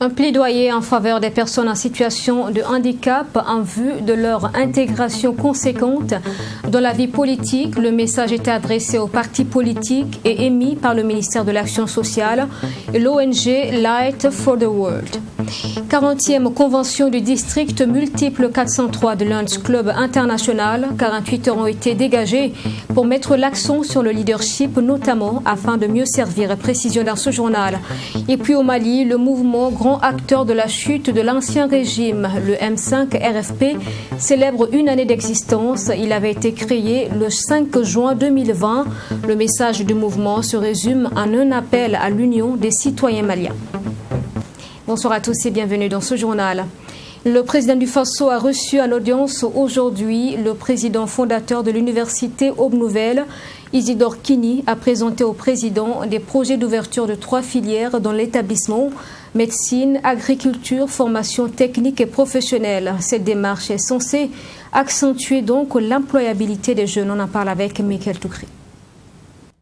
Un plaidoyer en faveur des personnes en situation de handicap en vue de leur intégration conséquente dans la vie politique. Le message était adressé aux partis politiques et émis par le ministère de l'Action sociale et l'ONG Light for the World. 40e convention du district multiple 403 de Lions Club International. 48 heures ont été dégagées pour mettre l'accent sur le leadership, notamment afin de mieux servir. Précision dans ce journal. Et puis au Mali, le mouvement grand acteur de la chute de l'ancien régime, le M5 RFP, célèbre une année d'existence. Il avait été créé le 5 juin 2020. Le message du mouvement se résume en un appel à l'union des citoyens maliens. Bonsoir à tous et bienvenue dans ce journal. Le président du Faso a reçu en audience aujourd'hui le président fondateur de l'université Aube Nouvelle. Isidore Kini a présenté au président des projets d'ouverture de 3 filières dans l'établissement: médecine, agriculture, formation technique et professionnelle. Cette démarche est censée accentuer donc l'employabilité des jeunes. On en parle avec Michael Toukri.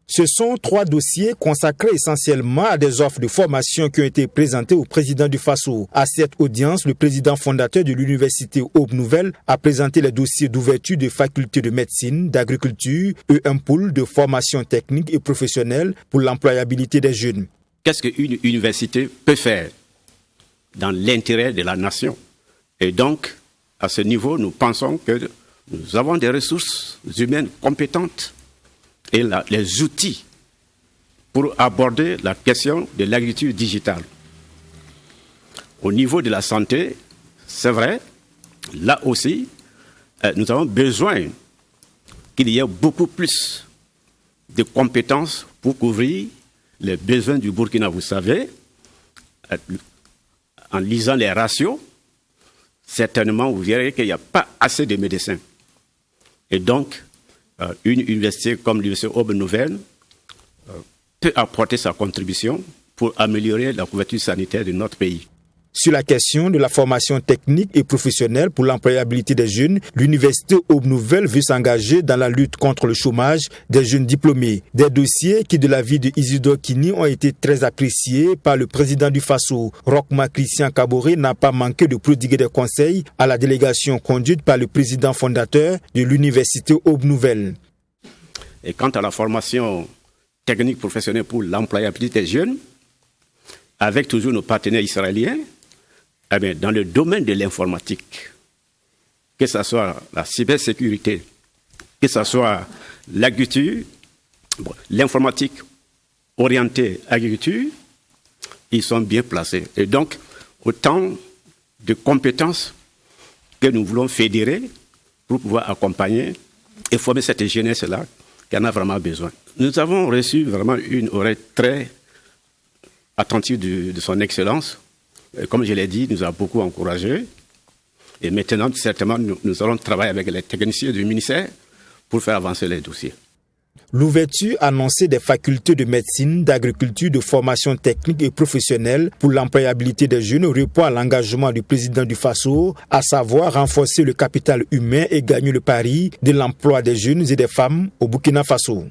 Ce sont 3 dossiers consacrés essentiellement à des offres de formation qui ont été présentées au président du Faso. À cette audience, le président fondateur de l'université Aube Nouvelle a présenté les dossiers d'ouverture de facultés de médecine, d'agriculture et un pôle de formation technique et professionnelle pour l'employabilité des jeunes. Qu'est-ce qu'une université peut faire dans l'intérêt de la nation? Et donc, à ce niveau, nous pensons que nous avons des ressources humaines compétentes et les outils pour aborder la question de l'agriculture digitale. Au niveau de la santé, c'est vrai, là aussi, nous avons besoin qu'il y ait beaucoup plus de compétences pour couvrir les besoins du Burkina. Vous savez, en lisant les ratios, certainement vous verrez qu'il n'y a pas assez de médecins. Et donc, une université comme l'université Aube Nouvelle peut apporter sa contribution pour améliorer la couverture sanitaire de notre pays. Sur la question de la formation technique et professionnelle pour l'employabilité des jeunes, l'université Aube Nouvelle veut s'engager dans la lutte contre le chômage des jeunes diplômés. Des dossiers qui, de l'avis de Isidore Kini, ont été très appréciés par le président du Faso. Rochma Christian Kaboré n'a pas manqué de prodiguer des conseils à la délégation conduite par le président fondateur de l'université Aube Nouvelle. Et quant à la formation technique professionnelle pour l'employabilité des jeunes, avec toujours nos partenaires israéliens, eh bien, dans le domaine de l'informatique, que ce soit la cybersécurité, que ce soit l'agriculture, l'informatique orientée agriculture, ils sont bien placés. Et donc, autant de compétences que nous voulons fédérer pour pouvoir accompagner et former cette jeunesse-là qui en a vraiment besoin. Nous avons reçu vraiment une oreille très attentive de son Excellence. Comme je l'ai dit, il nous a beaucoup encouragés. Et maintenant, certainement, nous allons travailler avec les techniciens du ministère pour faire avancer les dossiers. L'ouverture annoncée des facultés de médecine, d'agriculture, de formation technique et professionnelle pour l'employabilité des jeunes répond à l'engagement du président du Faso, à savoir renforcer le capital humain et gagner le pari de l'emploi des jeunes et des femmes au Burkina Faso.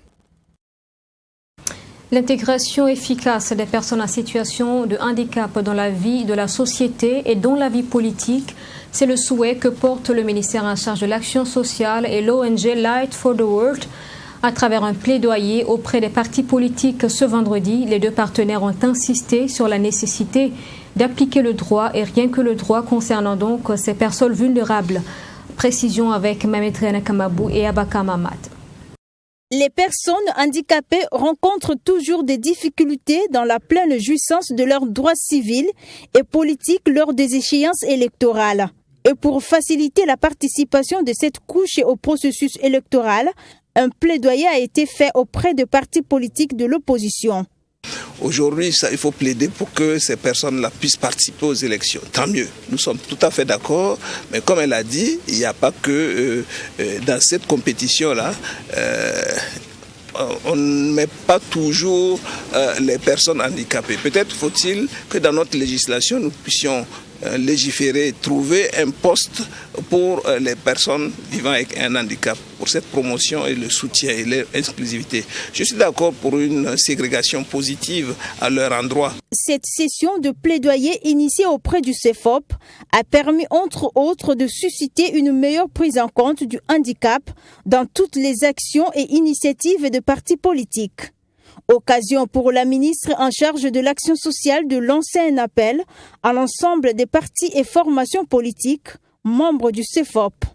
L'intégration efficace des personnes en situation de handicap dans la vie de la société et dans la vie politique, c'est le souhait que porte le ministère en charge de l'action sociale et l'ONG Light for the World. À travers un plaidoyer auprès des partis politiques ce vendredi, les 2 partenaires ont insisté sur la nécessité d'appliquer le droit et rien que le droit concernant donc ces personnes vulnérables. Précision avec Mametriana Kamabou et Abaka Mamad. Les personnes handicapées rencontrent toujours des difficultés dans la pleine jouissance de leurs droits civils et politiques lors des échéances électorales. Et pour faciliter la participation de cette couche au processus électoral, un plaidoyer a été fait auprès de partis politiques de l'opposition. Aujourd'hui, il faut plaider pour que ces personnes-là puissent participer aux élections. Tant mieux, nous sommes tout à fait d'accord. Mais comme elle a dit, il n'y a pas que dans cette compétition-là, on ne met pas toujours les personnes handicapées. Peut-être faut-il que dans notre législation, nous puissions légiférer, trouver un poste pour les personnes vivant avec un handicap, pour cette promotion et le soutien et l'inclusivité. Je suis d'accord pour une ségrégation positive à leur endroit. Cette session de plaidoyer initiée auprès du CEFOP a permis entre autres de susciter une meilleure prise en compte du handicap dans toutes les actions et initiatives de partis politiques. Occasion pour la ministre en charge de l'action sociale de lancer un appel à l'ensemble des partis et formations politiques membres du CEFOP.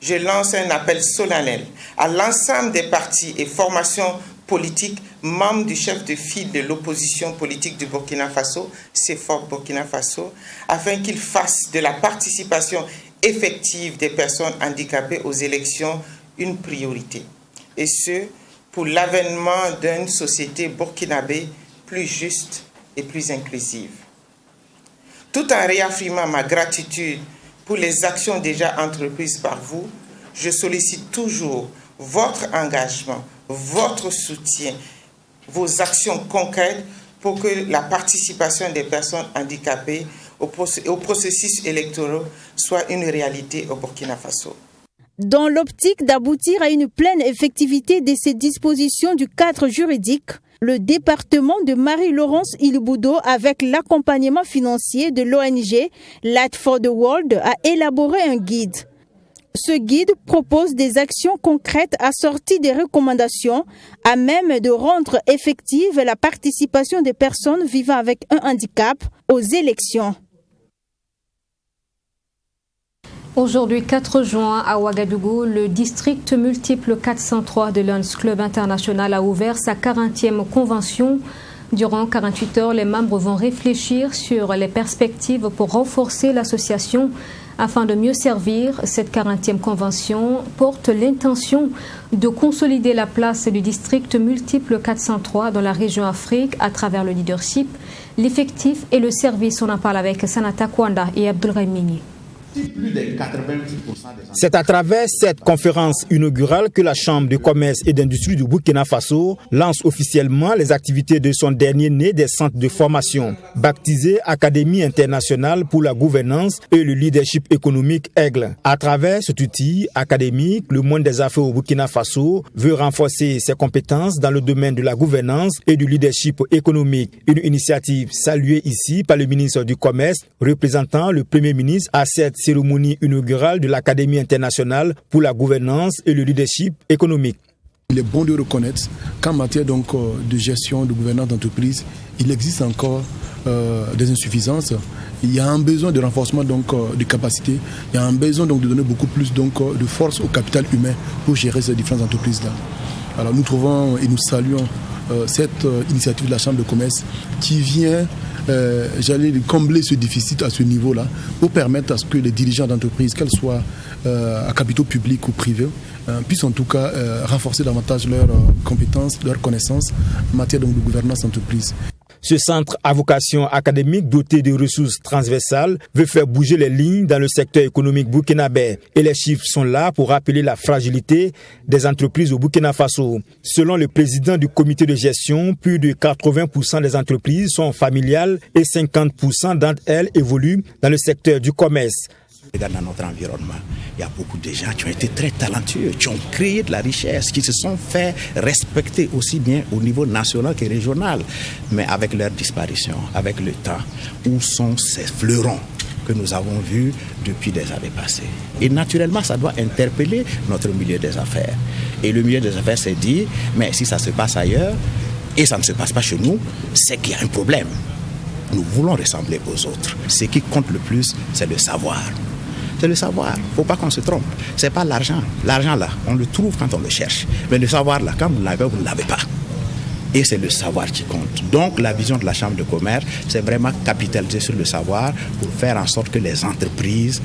Je lance un appel solennel à l'ensemble des partis et formations politiques membres du chef de file de l'opposition politique du Burkina Faso, CEFOP Burkina Faso, afin qu'ils fassent de la participation effective des personnes handicapées aux élections une priorité. Et ce, pour l'avènement d'une société burkinabé plus juste et plus inclusive. Tout en réaffirmant ma gratitude pour les actions déjà entreprises par vous, je sollicite toujours votre engagement, votre soutien, vos actions concrètes pour que la participation des personnes handicapées au processus électoral soit une réalité au Burkina Faso. Dans l'optique d'aboutir à une pleine effectivité de ces dispositions du cadre juridique, le département de Marie-Laurence Ilboudo, avec l'accompagnement financier de l'ONG Light for the World, a élaboré un guide. Ce guide propose des actions concrètes assorties des recommandations à même de rendre effective la participation des personnes vivant avec un handicap aux élections. Aujourd'hui, 4 juin, à Ouagadougou, le district multiple 403 de Lions Club International a ouvert sa 40e convention. Durant 48 heures, les membres vont réfléchir sur les perspectives pour renforcer l'association afin de mieux servir. Cette 40e convention porte l'intention de consolider la place du district multiple 403 dans la région Afrique à travers le leadership, l'effectif et le service. On en parle avec Sanata Kwanda et Abdelrahmini. C'est à travers cette conférence inaugurale que la Chambre de commerce et d'industrie du Burkina Faso lance officiellement les activités de son dernier né des centres de formation, baptisé Académie internationale pour la gouvernance et le leadership économique Aigle. À travers cet outil académique, le monde des affaires au Burkina Faso veut renforcer ses compétences dans le domaine de la gouvernance et du leadership économique. Une initiative saluée ici par le ministre du Commerce, représentant le Premier ministre à cette cérémonie inaugurale de l'Académie internationale pour la gouvernance et le leadership économique. Il est bon de reconnaître qu'en matière de gestion, de gouvernance d'entreprise, il existe encore des insuffisances. Il y a un besoin de renforcement de capacités. Il y a un besoin de donner beaucoup plus de force au capital humain pour gérer ces différentes entreprises-là. Alors nous trouvons et nous saluons cette initiative de la Chambre de commerce qui vient combler ce déficit à ce niveau-là pour permettre à ce que les dirigeants d'entreprise, qu'elles soient à capitaux publics ou privés, puissent en tout cas renforcer davantage leurs compétences, leurs connaissances en matière de gouvernance d'entreprise. Ce centre à vocation académique doté de ressources transversales veut faire bouger les lignes dans le secteur économique burkinabé. Et les chiffres sont là pour rappeler la fragilité des entreprises au Burkina Faso. Selon le président du comité de gestion, plus de 80% des entreprises sont familiales et 50% d'entre elles évoluent dans le secteur du commerce. Dans notre environnement, il y a beaucoup de gens qui ont été très talentueux, qui ont créé de la richesse, qui se sont fait respecter aussi bien au niveau national que régional. Mais avec leur disparition, avec le temps, où sont ces fleurons que nous avons vus depuis des années passées? Et naturellement, ça doit interpeller notre milieu des affaires. Et le milieu des affaires s'est dit, mais si ça se passe ailleurs, et ça ne se passe pas chez nous, c'est qu'il y a un problème. Nous voulons ressembler aux autres. Ce qui compte le plus, c'est le savoir. C'est le savoir. Il ne faut pas qu'on se trompe. Ce n'est pas l'argent. L'argent, là, on le trouve quand on le cherche. Mais le savoir, là, quand vous l'avez, vous ne l'avez pas. et c'est le savoir qui compte. Donc la vision de la Chambre de commerce, c'est vraiment capitaliser sur le savoir pour faire en sorte que les entreprises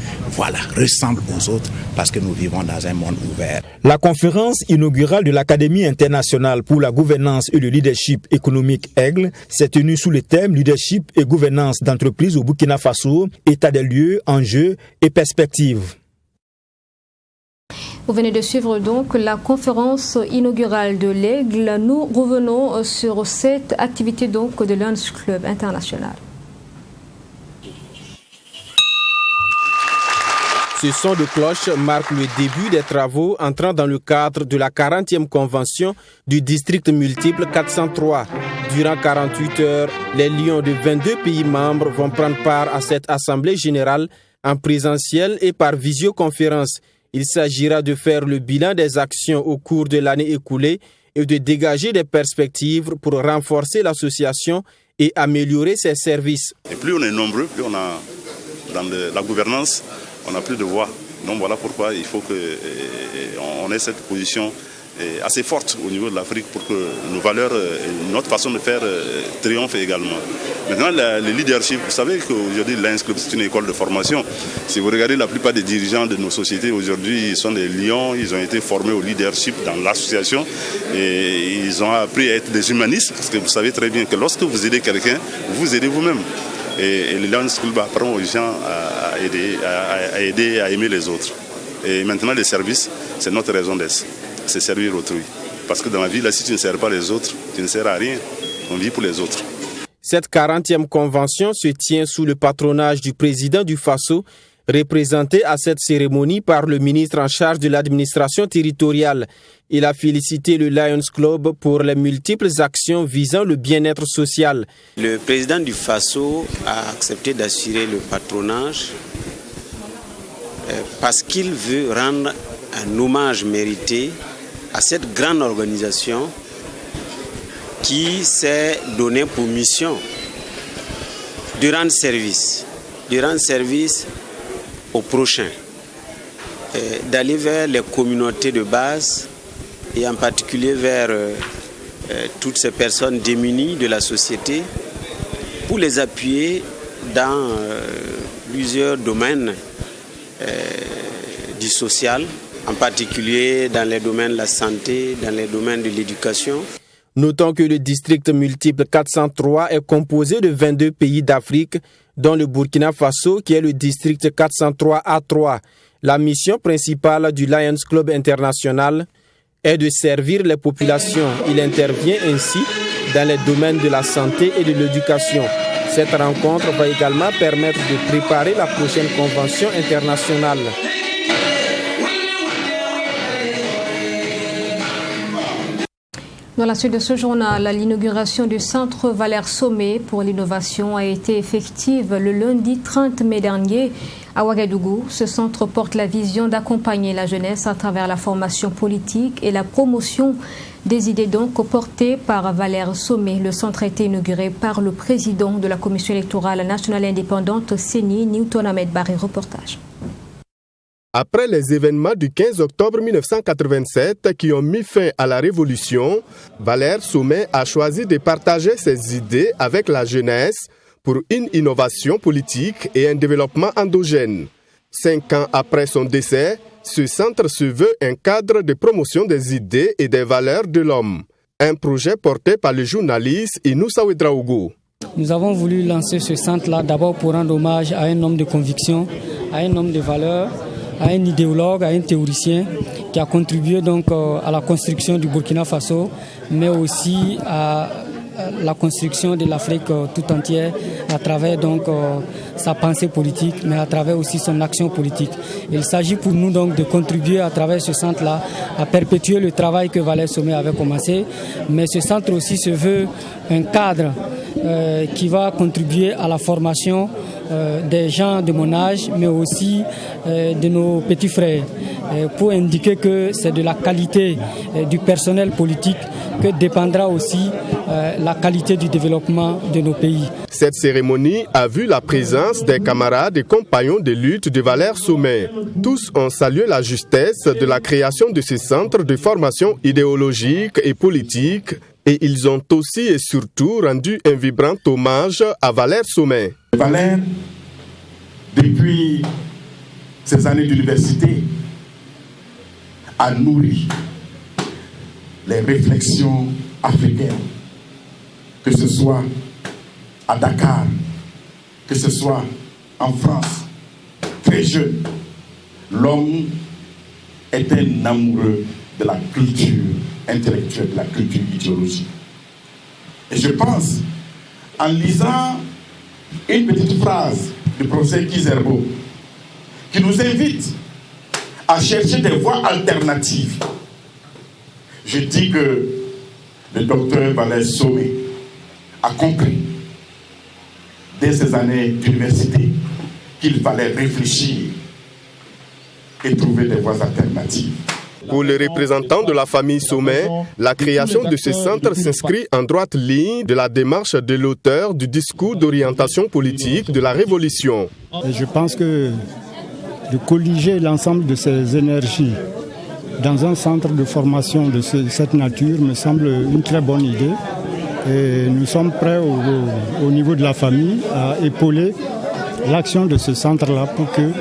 ressemblent aux autres parce que nous vivons dans un monde ouvert. La conférence inaugurale de l'Académie internationale pour la gouvernance et le leadership économique Aigle s'est tenue sous le thème Leadership et gouvernance d'entreprise au Burkina Faso, état des lieux, enjeux et perspectives. Vous venez de suivre donc la conférence inaugurale de l'Aigle. Nous revenons sur cette activité donc de Lions Club International. Ce son de cloche marque le début des travaux entrant dans le cadre de la 40e convention du district multiple 403. Durant 48 heures, les Lions de 22 pays membres vont prendre part à cette assemblée générale en présentiel et par visioconférence. Il s'agira de faire le bilan des actions au cours de l'année écoulée et de dégager des perspectives pour renforcer l'association et améliorer ses services. Et plus on est nombreux, plus on a dans la gouvernance, on n'a plus de voix. Donc voilà pourquoi il faut qu'on ait cette position assez forte au niveau de l'Afrique pour que nos valeurs et notre façon de faire triomphent également. Maintenant, le leadership, vous savez qu'aujourd'hui, Lions Club, c'est une école de formation. Si vous regardez la plupart des dirigeants de nos sociétés aujourd'hui, ils sont des lions, ils ont été formés au leadership dans l'association et ils ont appris à être des humanistes parce que vous savez très bien que lorsque vous aidez quelqu'un, vous aidez vous-même. Et le Lions Club apprend aux gens à aider, à aimer les autres. Et maintenant, les services, c'est notre raison d'être. C'est servir autrui. Parce que dans la vie, là, si tu ne sers pas les autres, tu ne sers à rien. On vit pour les autres. Cette 40e convention se tient sous le patronage du président du Faso, représenté à cette cérémonie par le ministre en charge de l'administration territoriale. Il a félicité le Lions Club pour les multiples actions visant le bien-être social. Le président du Faso a accepté d'assurer le patronage parce qu'il veut rendre un hommage mérité à cette grande organisation qui s'est donnée pour mission de rendre service aux prochains, d'aller vers les communautés de base et en particulier vers toutes ces personnes démunies de la société pour les appuyer dans plusieurs domaines du social, en particulier dans les domaines de la santé, dans les domaines de l'éducation. Notons que le district multiple 403 est composé de 22 pays d'Afrique, dont le Burkina Faso qui est le district 403A3. La mission principale du Lions Club International est de servir les populations. Il intervient ainsi dans les domaines de la santé et de l'éducation. Cette rencontre va également permettre de préparer la prochaine convention internationale. Dans la suite de ce journal, l'inauguration du Centre Valère Sommet pour l'innovation a été effective le lundi 30 mai dernier à Ouagadougou. Ce centre porte la vision d'accompagner la jeunesse à travers la formation politique et la promotion des idées donc portées par Valère Sommet. Le centre a été inauguré par le président de la Commission électorale nationale indépendante, CENI, Newton Ahmed Barry. Reportage. Après les événements du 15 octobre 1987 qui ont mis fin à la Révolution, Valère Sommet a choisi de partager ses idées avec la jeunesse pour une innovation politique et un développement endogène. 5 ans après son décès, ce centre se veut un cadre de promotion des idées et des valeurs de l'homme. Un projet porté par le journaliste Inoussa Ouedraogo. Nous avons voulu lancer ce centre-là d'abord pour rendre hommage à un homme de conviction, à un homme de valeurs, à un idéologue, à un théoricien qui a contribué donc à la construction du Burkina Faso, mais aussi à la construction de l'Afrique tout entière à travers donc sa pensée politique, mais à travers aussi son action politique. Il s'agit pour nous donc de contribuer à travers ce centre-là à perpétuer le travail que Valère Sommet avait commencé, mais ce centre aussi se veut un cadre qui va contribuer à la formation des gens de mon âge, mais aussi de nos petits frères, pour indiquer que c'est de la qualité du personnel politique que dépendra aussi la qualité du développement de nos pays. Cette cérémonie a vu la présence des camarades et compagnons de lutte de Valère Sommet. Tous ont salué la justesse de la création de ce centre de formation idéologique et politique Et ils ont aussi et surtout rendu un vibrant hommage à Valère Sommet. Valère, depuis ses années d'université, a nourri les réflexions africaines, que ce soit à Dakar, que ce soit en France. Très jeune, l'homme est un amoureux de la culture intellectuelle, de la culture idéologique. Et je pense, en lisant une petite phrase du professeur Kizerbo, qui nous invite à chercher des voies alternatives, je dis que le docteur Valère Sommet a compris dès ses années d'université qu'il fallait réfléchir et trouver des voies alternatives. Pour les représentants de la famille Sommet, la création de ce centre s'inscrit en droite ligne de la démarche de l'auteur du discours d'orientation politique de la Révolution. Et je pense que de colliger l'ensemble de ces énergies dans un centre de formation de cette nature me semble une très bonne idée. Et nous sommes prêts au niveau de la famille à épauler l'action de ce centre-là pour que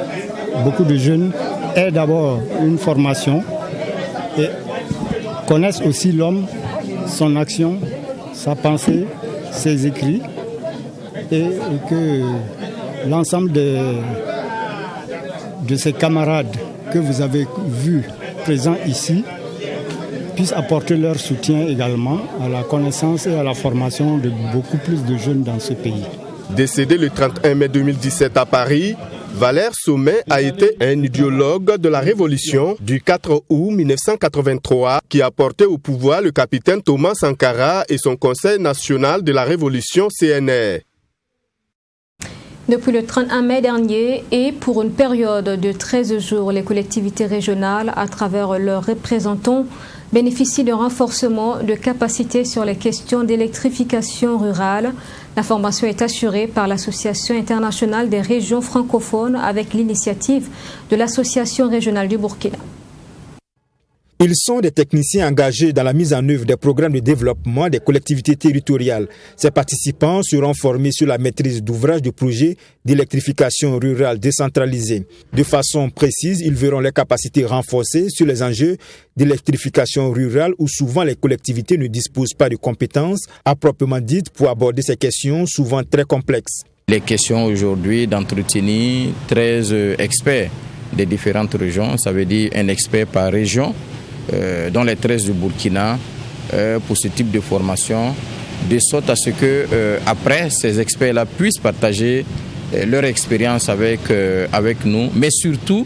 beaucoup de jeunes aient d'abord une formation et connaissent aussi l'homme, son action, sa pensée, ses écrits, et que l'ensemble de ces camarades que vous avez vus présents ici puissent apporter leur soutien également à la connaissance et à la formation de beaucoup plus de jeunes dans ce pays. Décédé le 31 mai 2017 à Paris, Valère Sommet a été un idéologue de la Révolution du 4 août 1983 qui a porté au pouvoir le capitaine Thomas Sankara et son Conseil national de la Révolution CNR. Depuis le 31 mai dernier et pour une période de 13 jours, les collectivités régionales, à travers leurs représentants, bénéficient d'un renforcement de capacités sur les questions d'électrification rurale. La formation est assurée par l'Association internationale des régions francophones avec l'initiative de l'Association régionale du Burkina. Ils sont des techniciens engagés dans la mise en œuvre des programmes de développement des collectivités territoriales. Ces participants seront formés sur la maîtrise d'ouvrage de projets d'électrification rurale décentralisée. De façon précise, ils verront les capacités renforcées sur les enjeux d'électrification rurale où souvent les collectivités ne disposent pas de compétences à proprement dites pour aborder ces questions souvent très complexes. Les questions aujourd'hui d'entretenir 13 experts des différentes régions, ça veut dire un expert par région, dans les 13 du Burkina pour ce type de formation, de sorte à ce que après ces experts-là puissent partager leur expérience avec nous, mais surtout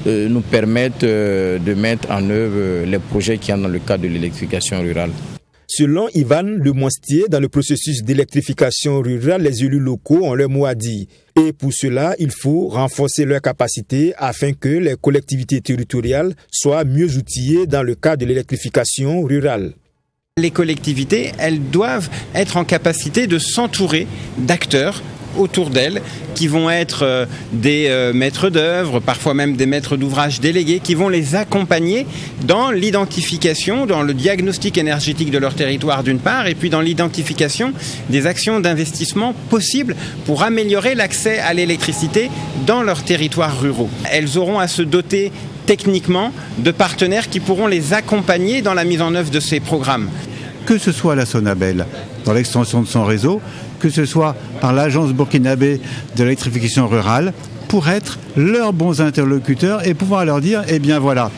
nous permettre de mettre en œuvre les projets qui sont dans le cadre de l'électrification rurale. Selon Ivan Lemonstier, dans le processus d'électrification rurale, les élus locaux ont leur mot à dire. Et pour cela, il faut renforcer leurs capacités afin que les collectivités territoriales soient mieux outillées dans le cadre de l'électrification rurale. Les collectivités, elles doivent être en capacité de s'entourer d'acteurs autour d'elles, qui vont être des maîtres d'œuvre, parfois même des maîtres d'ouvrage délégués, qui vont les accompagner dans l'identification, dans le diagnostic énergétique de leur territoire d'une part, et puis dans l'identification des actions d'investissement possibles pour améliorer l'accès à l'électricité dans leurs territoires ruraux. Elles auront à se doter techniquement de partenaires qui pourront les accompagner dans la mise en œuvre de ces programmes. Que ce soit la Sonabel dans l'extension de son réseau, que ce soit par l'Agence burkinabé de l'électrification rurale, pour être leurs bons interlocuteurs et pouvoir leur dire, eh bien voilà,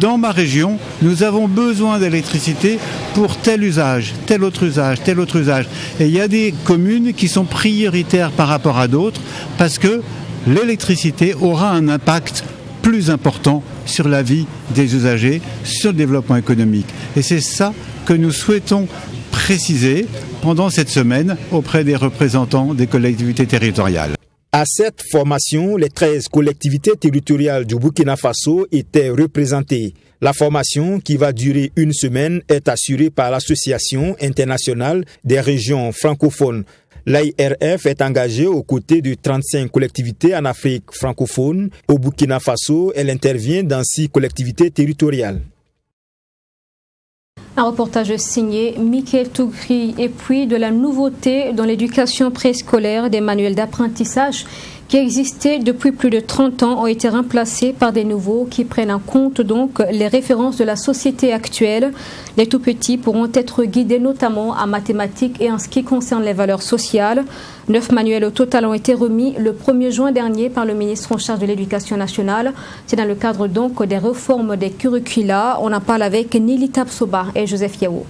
dans ma région, nous avons besoin d'électricité pour tel usage, tel autre usage, tel autre usage. Et il y a des communes qui sont prioritaires par rapport à d'autres parce que l'électricité aura un impact plus important sur la vie des usagers, sur le développement économique. Et c'est ça que nous souhaitons préciser pendant cette semaine auprès des représentants des collectivités territoriales. À cette formation, les 13 collectivités territoriales du Burkina Faso étaient représentées. La formation, qui va durer une semaine, est assurée par l'Association internationale des régions francophones. L'AIRF est engagée aux côtés de 35 collectivités en Afrique francophone. Au Burkina Faso, elle intervient dans 6 collectivités territoriales. Un reportage signé Michael Tougri. Et puis de la nouveauté dans l'éducation préscolaire, des manuels d'apprentissage qui existaient depuis plus de 30 ans ont été remplacés par des nouveaux qui prennent en compte donc les références de la société actuelle. Les tout-petits pourront être guidés notamment en mathématiques et en ce qui concerne les valeurs sociales. 9 manuels au total ont été remis le 1er juin dernier par le ministre en charge de l'Éducation nationale. C'est dans le cadre donc des réformes des curricula. On en parle avec Nili Tapsoba et Joseph Yao.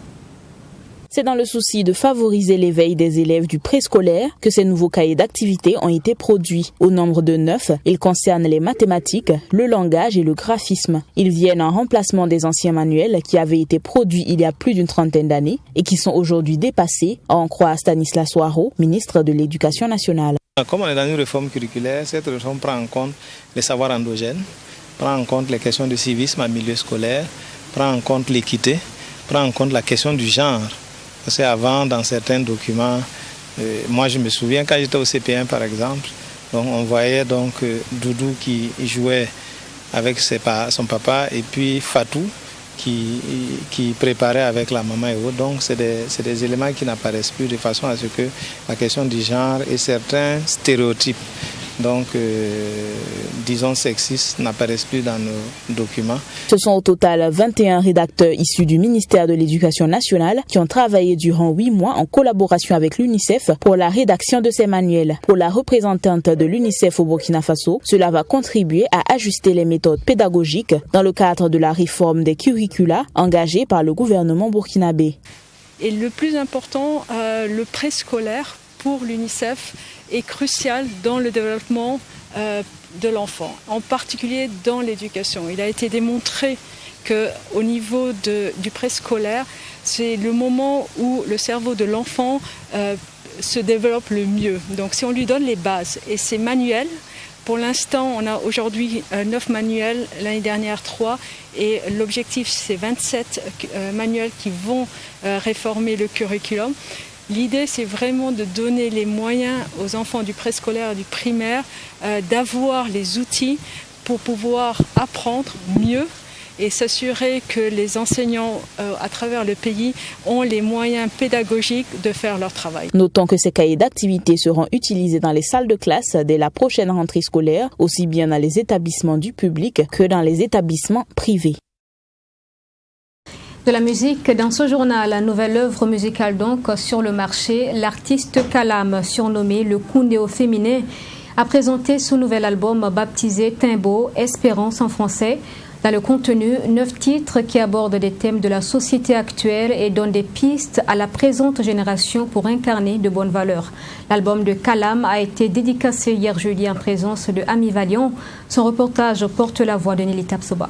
C'est dans le souci de favoriser l'éveil des élèves du préscolaire que ces nouveaux cahiers d'activités ont été produits. Au nombre de 9, ils concernent les mathématiques, le langage et le graphisme. Ils viennent en remplacement des anciens manuels qui avaient été produits il y a plus d'une trentaine d'années et qui sont aujourd'hui dépassés, à en croire Stanislas Ouaro, ministre de l'Éducation nationale. Comme on est dans une réforme curriculaire, cette réforme prend en compte les savoirs endogènes, prend en compte les questions de civisme en milieu scolaire, prend en compte l'équité, prend en compte la question du genre. Parce qu'avant, dans certains documents, moi je me souviens quand j'étais au CP1 par exemple, donc on voyait donc Doudou qui jouait avec son papa et puis Fatou qui préparait avec la maman et autres. Donc c'est des éléments qui n'apparaissent plus de façon à ce que la question du genre et certains stéréotypes, donc disons sexistes, n'apparaissent plus dans nos documents. Ce sont au total 21 rédacteurs issus du ministère de l'Éducation nationale qui ont travaillé durant 8 mois en collaboration avec l'UNICEF pour la rédaction de ces manuels. Pour la représentante de l'UNICEF au Burkina Faso, cela va contribuer à ajuster les méthodes pédagogiques dans le cadre de la réforme des curricula engagée par le gouvernement burkinabé. Et le plus important, le préscolaire pour l'UNICEF est crucial dans le développement de l'enfant, en particulier dans l'éducation. Il a été démontré qu'au niveau du préscolaire, c'est le moment où le cerveau de l'enfant se développe le mieux. Donc si on lui donne les bases et ces manuels, pour l'instant on a aujourd'hui 9 manuels, l'année dernière 3 et l'objectif c'est 27 manuels qui vont réformer le curriculum. L'idée, c'est vraiment de donner les moyens aux enfants du préscolaire et du primaire d'avoir les outils pour pouvoir apprendre mieux et s'assurer que les enseignants à travers le pays ont les moyens pédagogiques de faire leur travail. Notons que ces cahiers d'activités seront utilisés dans les salles de classe dès la prochaine rentrée scolaire, aussi bien dans les établissements du public que dans les établissements privés. De la musique, dans ce journal, la nouvelle œuvre musicale donc sur le marché, l'artiste Kalam, surnommé le Koundéo féminin, a présenté son nouvel album baptisé Timbo, Espérance en français. Dans le contenu, 9 titres qui abordent des thèmes de la société actuelle et donnent des pistes à la présente génération pour incarner de bonnes valeurs. L'album de Kalam a été dédicacé hier jeudi en présence de Ami Valiant. Son reportage porte la voix de Nili Tapsoba.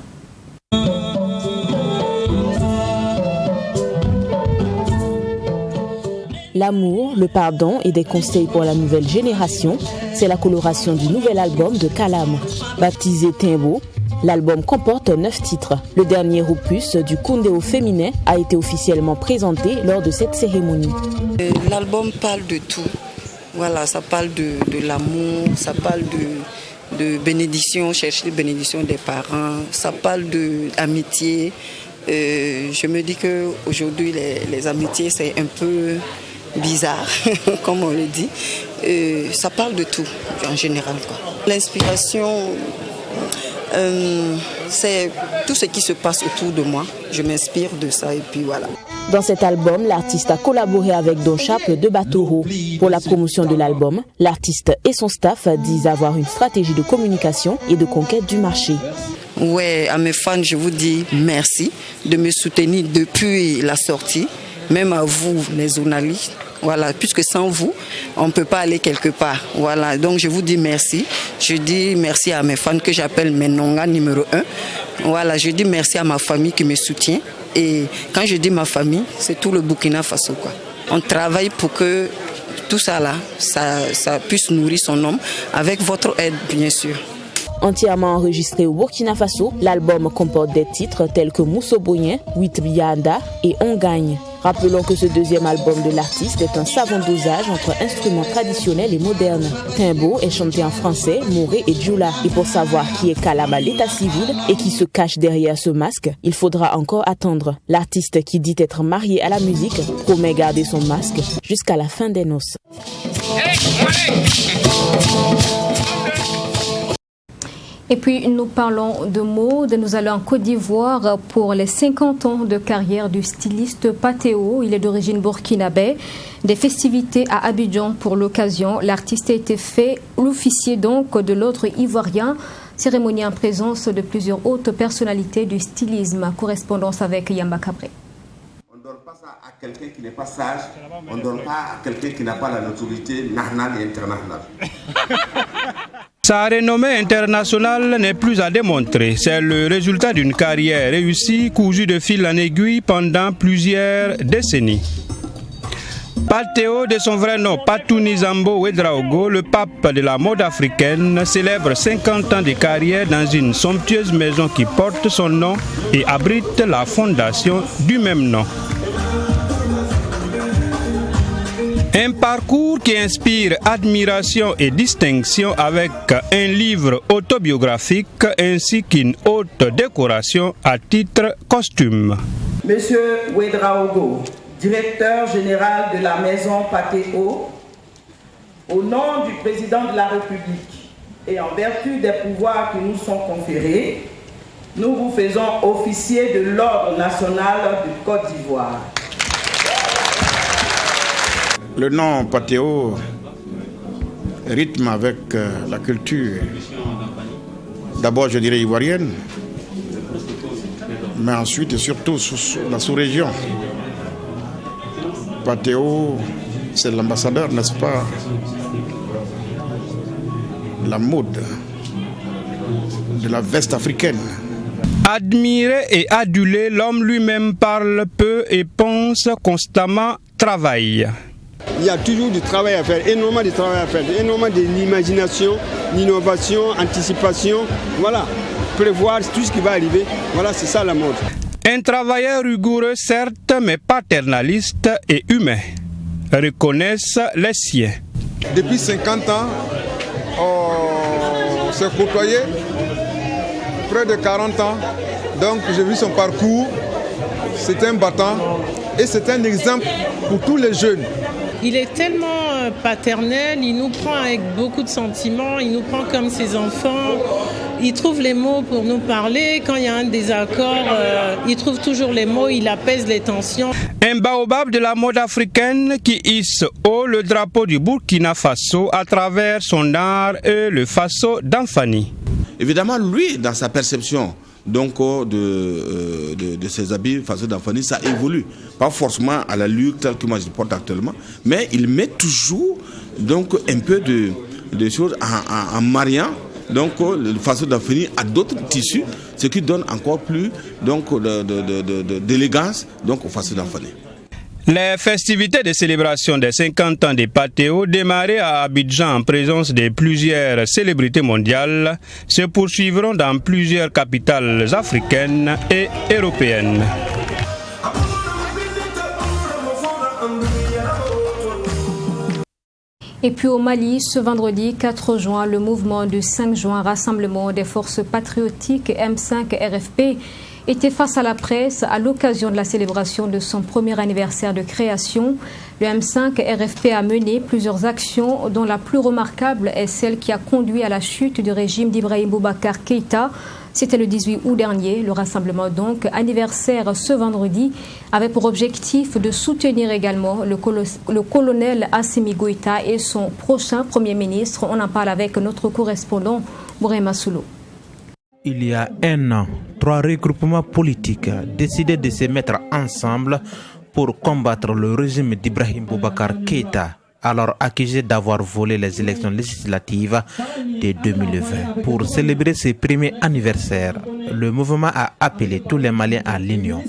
L'amour, le pardon et des conseils pour la nouvelle génération, c'est la coloration du nouvel album de Kalam. Baptisé Timbo, l'album comporte 9 titres. Le dernier opus du Koundéo féminin a été officiellement présenté lors de cette cérémonie. L'album parle de tout. Voilà, ça parle de l'amour, ça parle de bénédiction, chercher la bénédiction des parents, ça parle d'amitié. Je me dis qu'aujourd'hui, les amitiés, c'est un peu bizarre, comme on le dit. Ça parle de tout, en général. L'inspiration, c'est tout ce qui se passe autour de moi. Je m'inspire de ça et puis voilà. Dans cet album, l'artiste a collaboré avec Don Chape de Batoro. Pour la promotion de l'album, l'artiste et son staff disent avoir une stratégie de communication et de conquête du marché. Ouais, à mes fans, je vous dis merci de me soutenir depuis la sortie. Même à vous, les journalistes, voilà, puisque sans vous, on ne peut pas aller quelque part. Voilà, donc je vous dis merci. Je dis merci à mes fans que j'appelle mes Nonga numéro 1. Voilà, je dis merci à ma famille qui me soutient. Et quand je dis ma famille, c'est tout le Burkina Faso, quoi. On travaille pour que tout ça là, ça puisse nourrir son homme, avec votre aide, bien sûr. Entièrement enregistré au Burkina Faso, l'album comporte des titres tels que Moussoboyen, Huit Bianda et On Gagne. Rappelons que ce deuxième album de l'artiste est un savant dosage entre instruments traditionnels et modernes. Timbo est chanté en français, moré et djoula. Et pour savoir qui est Kalama l'état civil et qui se cache derrière ce masque, il faudra encore attendre. L'artiste qui dit être marié à la musique promet garder son masque jusqu'à la fin des noces. Et puis nous parlons de mode. Nous allons en Côte d'Ivoire pour les 50 ans de carrière du styliste Patéo. Il est d'origine burkinabé. Des festivités à Abidjan pour l'occasion. L'artiste a été fait l'officier donc de l'autre ivoirien. Cérémonie en présence de plusieurs hautes personnalités du stylisme. Correspondance avec Yamba Cabré. On ne donne pas ça à quelqu'un qui n'est pas sage. On ne donne pas à quelqu'un qui n'a pas la notoriété nationale et internationale. Sa renommée internationale n'est plus à démontrer. C'est le résultat d'une carrière réussie, cousue de fil en aiguille pendant plusieurs décennies. Patéo, de son vrai nom Patouni Zambo Ouedraogo, le pape de la mode africaine, célèbre 50 ans de carrière dans une somptueuse maison qui porte son nom et abrite la fondation du même nom. Un parcours qui inspire admiration et distinction avec un livre autobiographique ainsi qu'une haute décoration à titre costume. Monsieur Ouedraogo, directeur général de la maison Patéo, au nom du président de la République et en vertu des pouvoirs qui nous sont conférés, nous vous faisons officier de l'Ordre national de Côte d'Ivoire. Le nom Patéo rythme avec la culture, d'abord je dirais ivoirienne, mais ensuite et surtout la sous-région. Patéo, c'est l'ambassadeur, n'est-ce pas, de la mode, de la veste africaine. Admiré et adulé, l'homme lui-même parle peu et pense constamment travail. Il y a toujours du travail à faire, énormément de travail à faire, énormément d'imagination, d'innovation, anticipation, voilà, prévoir tout ce qui va arriver, voilà, c'est ça la mode. Un travailleur rigoureux certes, mais paternaliste et humain, reconnaissent les siens. Depuis 50 ans, on s'est côtoyé, près de 40 ans, donc j'ai vu son parcours, c'est un battant et c'est un exemple pour tous les jeunes. Il est tellement paternel, il nous prend avec beaucoup de sentiments, il nous prend comme ses enfants, il trouve les mots pour nous parler, quand il y a un désaccord, il trouve toujours les mots, il apaise les tensions. Un baobab de la mode africaine qui hisse haut le drapeau du Burkina Faso à travers son art et le faso d'Anfani. Évidemment, lui, dans sa perception donc de ses habits façon d'Anfani, ça évolue. Pas forcément à la l'allure telle que moi je porte actuellement, mais il met toujours donc un peu de choses en mariant donc le façon d'Anfani à d'autres tissus, ce qui donne encore plus donc d'élégance donc au façon d'Anfani. Les festivités de célébration des 50 ans des Patéo, démarrées à Abidjan en présence de plusieurs célébrités mondiales, se poursuivront dans plusieurs capitales africaines et européennes. Et puis au Mali, ce vendredi 4 juin, le mouvement du 5 juin, Rassemblement des forces patriotiques M5 RFP, était face à la presse à l'occasion de la célébration de son premier anniversaire de création. Le M5 RFP a mené plusieurs actions dont la plus remarquable est celle qui a conduit à la chute du régime d'Ibrahim Boubacar Keïta. C'était le 18 août dernier. Le rassemblement donc anniversaire ce vendredi avait pour objectif de soutenir également le colonel Assimi Goïta et son prochain Premier ministre. On en parle avec notre correspondant Bourema Soulou. Il y a un an, 3 regroupements politiques décidaient de se mettre ensemble pour combattre le régime d'Ibrahim Boubacar Keïta, alors accusé d'avoir volé les élections législatives de 2020. Pour célébrer ce premier anniversaire, le mouvement a appelé tous les Maliens à l'union.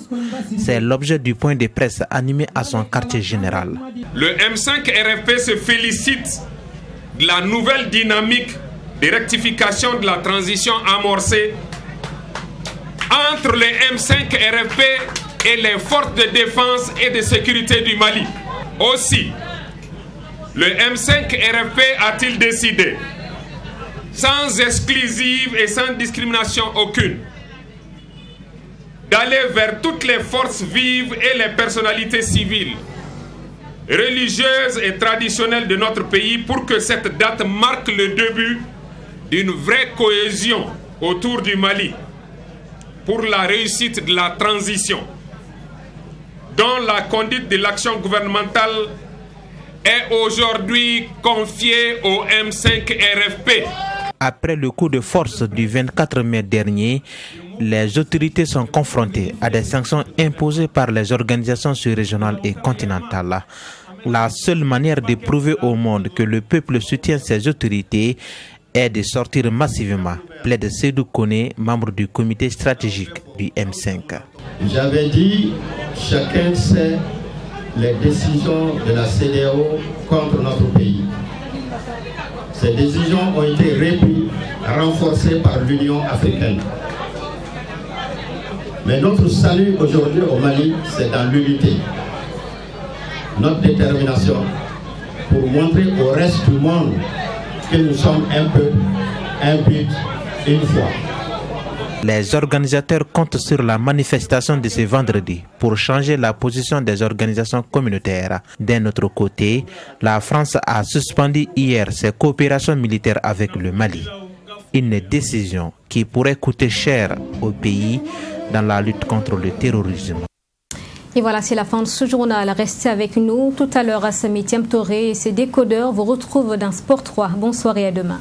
C'est l'objet du point de presse animé à son quartier général. Le M5 RFP se félicite de la nouvelle dynamique de rectification de la transition amorcée entre les M5 RFP et les forces de défense et de sécurité du Mali. Aussi, le M5 RFP a-t-il décidé, sans exclusive et sans discrimination aucune, d'aller vers toutes les forces vives et les personnalités civiles, religieuses et traditionnelles de notre pays pour que cette date marque le début d'une vraie cohésion autour du Mali pour la réussite de la transition, dont la conduite de l'action gouvernementale est aujourd'hui confiée au M5 RFP. Après le coup de force du 24 mai dernier, les autorités sont confrontées à des sanctions imposées par les organisations sous-régionales et continentales. La seule manière de prouver au monde que le peuple soutient ces autorités est de sortir massivement, plaide Seydou Kone, membre du comité stratégique du M5. J'avais dit, chacun sait les décisions de la CEDEAO contre notre pays. Ces décisions ont été reprises, renforcées par l'Union africaine. Mais notre salut aujourd'hui au Mali, c'est dans l'unité. Notre détermination pour montrer au reste du monde que nous sommes un peuple, un but, une foi. Les organisateurs comptent sur la manifestation de ce vendredi pour changer la position des organisations communautaires. D'un autre côté, la France a suspendu hier ses coopérations militaires avec le Mali. Une décision qui pourrait coûter cher au pays dans la lutte contre le terrorisme. Et voilà, c'est la fin de ce journal. Restez avec nous. Tout à l'heure, Assami Thiam Touré et ses décodeurs vous retrouvent dans Sport 3. Bonsoir et à demain.